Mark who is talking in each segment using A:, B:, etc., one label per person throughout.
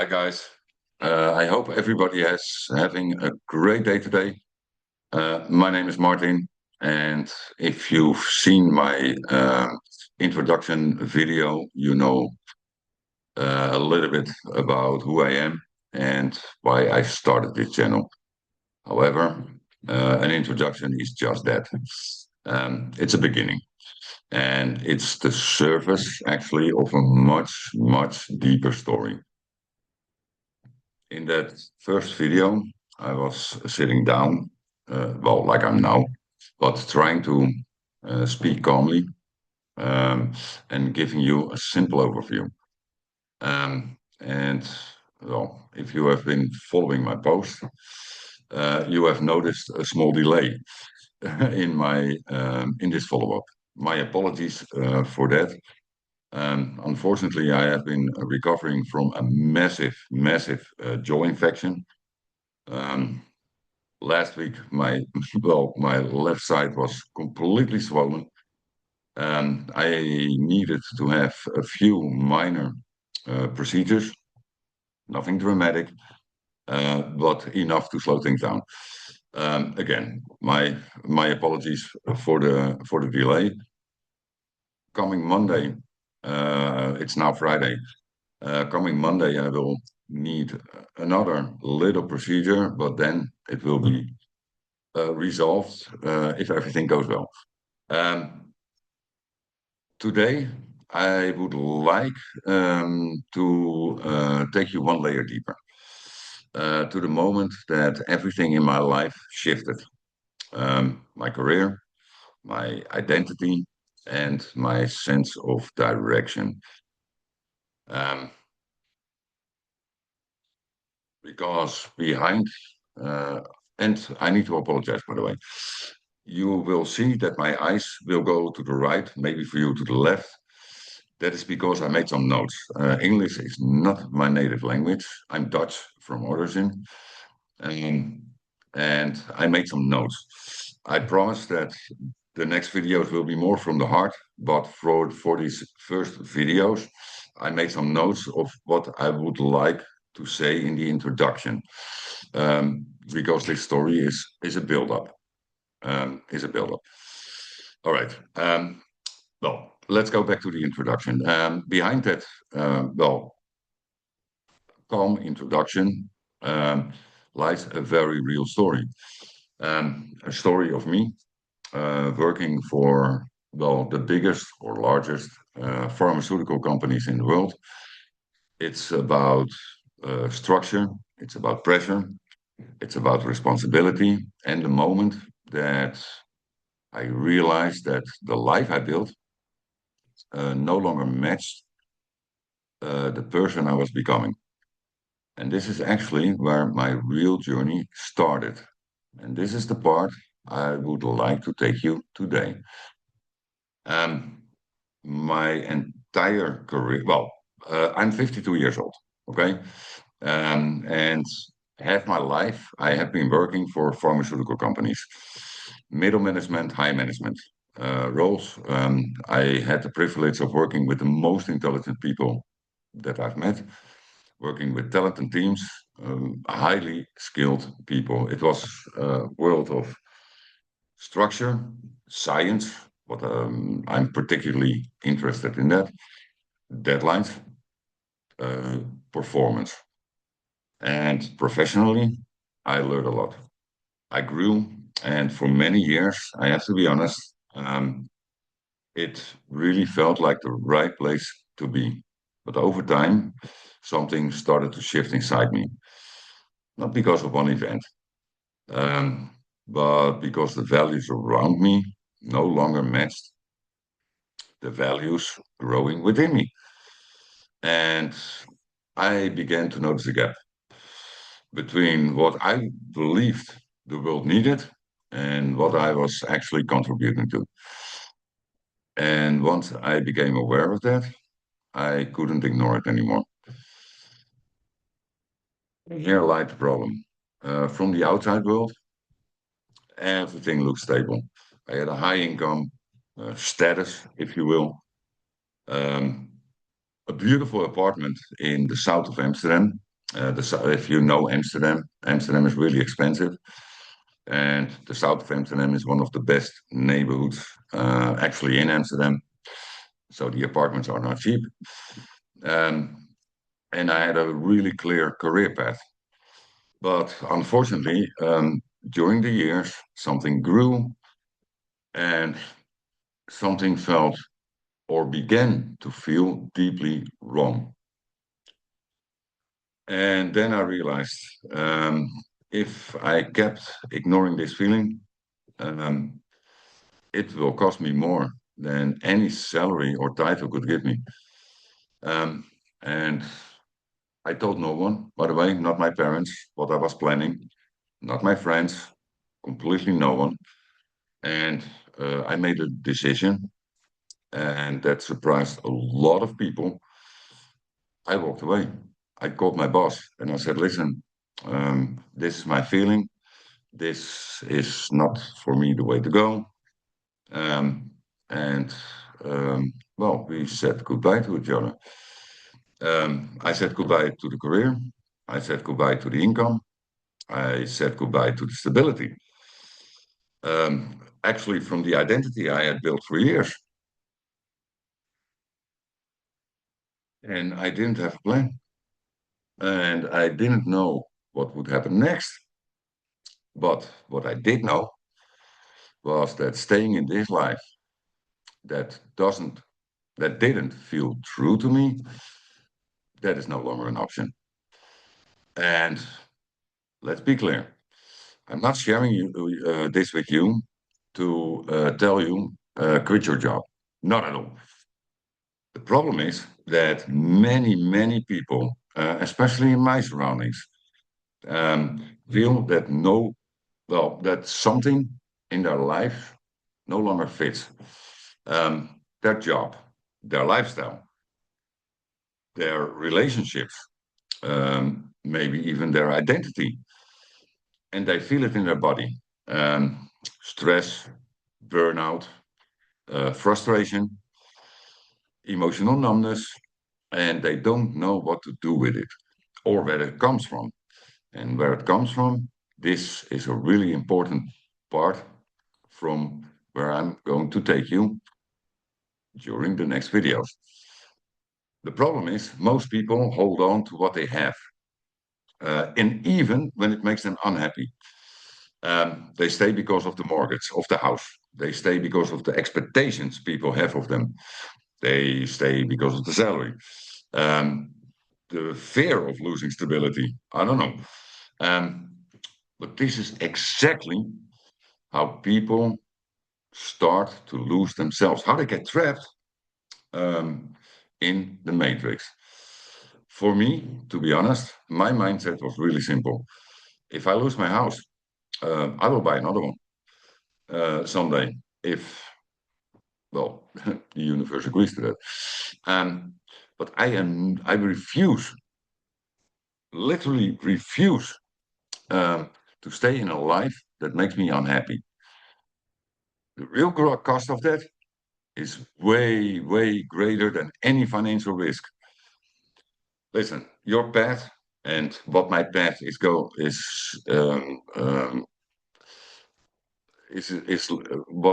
A: Hi guys. I hope everybody is having a great day today. My name is Martin, and if you've seen my introduction video, you know a little bit about who I am and why I started this channel. However, an introduction is just that. It's a beginning, and it's the surface actually of a much, much deeper story. In that first video, I was sitting down, well, like I'm now, but trying to speak calmly um, and giving you a simple overview. And well, if you have been following my post, you have noticed a small delay in this follow-up. My apologies for that. Unfortunately, I have been recovering from a massive, massive jaw infection. Um, Last week, my left side was completely swollen. I needed to have a few minor procedures, nothing dramatic, but enough to slow things down. Again, my apologies for the delay. Coming Monday, it's now Friday. Coming Monday, I will need another little procedure, but then it will be resolved if everything goes well. Today, I would like to take you one layer deeper to the moment that everything in my life shifted. My career, my identity, and my sense of direction. Um, because behind, uh, and I need to apologize, by the way. You will see that my eyes will go to the right, maybe for you to the left. That is because I made some notes. English is not my native language. I'm Dutch from origin, um, and I made some notes. I promise that the next videos will be more from the heart, but for these first videos, I made some notes of what I would like to say in the introduction, because this story is a build-up. Is a build-up. All right. Well, let's go back to the introduction. Behind that, well, calm introduction lies a very real story. A story of me working for, well, the biggest or largest pharmaceutical companies in the world. It's about structure, it's about pressure, it's about responsibility, and the moment that I realized that the life I built no longer matched the person I was becoming. And this is actually where my real journey started. And this is the part I would like to take you today. Um, my entire career, well, I'm 52 years old, okay? And half my life I have been working for pharmaceutical companies, middle management, high management roles. I had the privilege of working with the most intelligent people that I've met, working with talented teams, highly skilled people. It was a world of structure, science, what I'm particularly interested in that, deadlines, uh, performance. And professionally, I learned a lot. I grew, and for many years, I have to be honest, it really felt like the right place to be. But over time, something started to shift inside me. Not because of one event, um, but because the values around me no longer matched the values growing within me. And I began to notice a gap between what I believed the world needed and what I was actually contributing to. And once I became aware of that, I couldn't ignore it anymore. Here lied the problem. From the outside world, everything looked stable. I had a high income, status, if you will, um, a beautiful apartment in the south of Amsterdam. If you know Amsterdam, Amsterdam is really expensive, and the south of Amsterdam is one of the best neighborhoods actually in Amsterdam. So the apartments are not cheap. Um, and I had a really clear career path. But unfortunately, during the years, something grew and something felt or began to feel deeply wrong. And then I realized if I kept ignoring this feeling, um, it will cost me more than any salary or title could give me. Um, and I told no one, by the way, not my parents, what I was planning, not my friends, completely no one. And I made a decision, and that surprised a lot of people. I walked away. I called my boss and I said, listen, this is my feeling. This is not for me the way to go. Um, and well, we said goodbye to each other. I said goodbye to the career. I said goodbye to the income. I said goodbye to the stability. Actually, from the identity I had built for years. And I didn't have a plan. And I didn't know what would happen next. But what I did know was that staying in this life that doesn't that didn't feel true to me, that is no longer an option. And let's be clear, I'm not sharing this with you to tell you quit your job. Not at all. The problem is that many people, especially in my surroundings, feel that that something in their life no longer fits. Their job, their lifestyle, their relationships, maybe even their identity, and they feel it in their body. Stress, burnout, frustration, emotional numbness, and they don't know what to do with it or where it comes from. And where it comes from, this is a really important part from where I'm going to take you during the next videos. The problem is most people hold on to what they have, and even when it makes them unhappy. They stay because of the mortgage of the house. They stay because of the expectations people have of them. They stay because of the salary. Um, the fear of losing stability. I don't know. Um, but this is exactly how people start to lose themselves, how they get trapped um, in the matrix. For me, to be honest, my mindset was really simple. If I lose my house, I will buy another one someday. If well, the universe agrees to that. But I refuse, literally refuse, to stay in a life that makes me unhappy. The real cost of that is way greater than any financial risk. Listen, your path and what my path is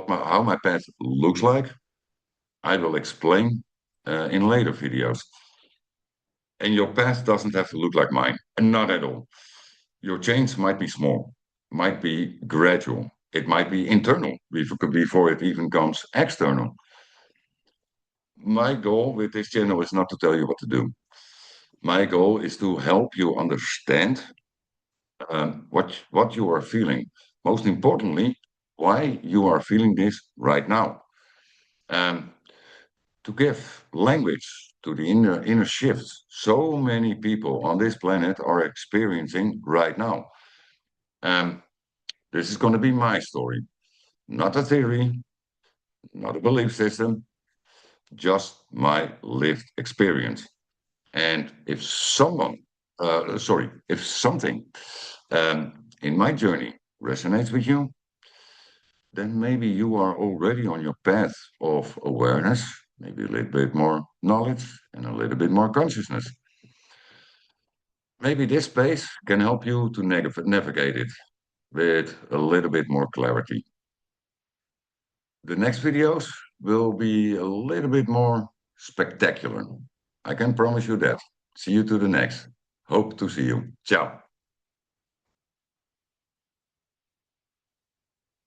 A: how my path looks like. I will explain in later videos. And your path doesn't have to look like mine, not at all. Your change might be small, might be gradual, it might be internal before it even comes external. My goal with this channel is not to tell you what to do. My goal is to help you understand what you are feeling. Most importantly, why you are feeling this right now. Um, to give language to the inner shifts so many people on this planet are experiencing right now. Um, this is going to be my story, not a theory, not a belief system, just my lived experience. And if something in my journey resonates with you, then maybe you are already on your path of awareness, maybe a little bit more knowledge and a little bit more consciousness. Maybe this space can help you to navigate it with a little bit more clarity. The next videos will be a little bit more spectacular. I can promise you that. See you to the next. Hope to see you. Ciao.